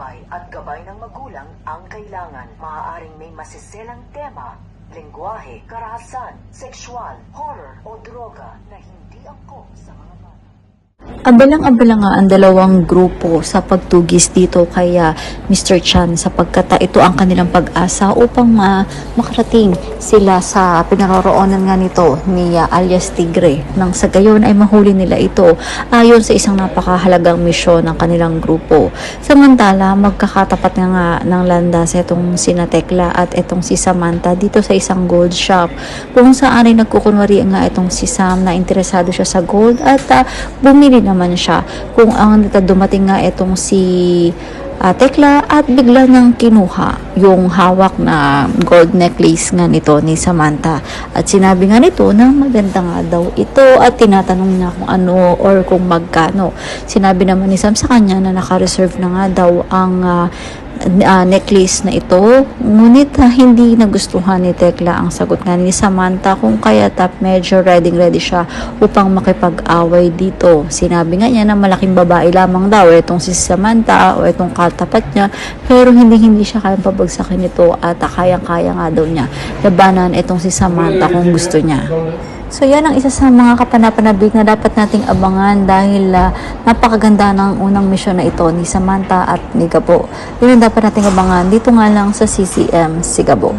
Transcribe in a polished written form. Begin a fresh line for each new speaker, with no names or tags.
patnubay at gabay ng magulang ang kailangan. Maaaring may masiselang tema, lengguwahe, karahasan, sexual, horror o droga na hindi angkop sa mga bata.
Abalang-abala nga ang dalawang grupo sa pagtugis dito kay Mr. Chan sapagkat ito ang kanilang pag-asa upang makarating sila sa pinaroroonan nga nito ni alias Tigre nang sa gayon ay mahuli nila ito ayon sa isang napakahalagang misyon ng kanilang grupo. Samantala, magkakatapat nga ng landas itong sina Tekla at itong si Samantha dito sa isang gold shop kung saan ay nagkukunwari nga itong si Sam na interesado siya sa gold at bumili naman siya kung ang dumating nga itong si Tekla at bigla nang kinuha yung hawak na gold necklace nga nito ni Samantha at sinabi nga nito na maganda nga daw ito at tinatanong niya kung ano or kung magkano. Sinabi naman ni Sam sa kanya na naka-reserve na nga daw ang necklace na ito, ngunit hindi nagustuhan ni Tekla ang sagot nga ni Samantha kung kaya medyo ready siya upang makipag-away dito. Sinabi nga niya na malaking babae lamang daw itong si Samantha o itong katapat niya, pero hindi siya kayang pabagsakin ito at kayang-kaya nga daw niya labanan itong si Samantha kung gusto niya. So yan ang isa sa mga kapanapanabik na dapat nating abangan dahil napakaganda ng unang misyon na ito ni Samantha at ni Gabo. Yun ang dapat nating abangan dito nga lang sa CCM Sigabo.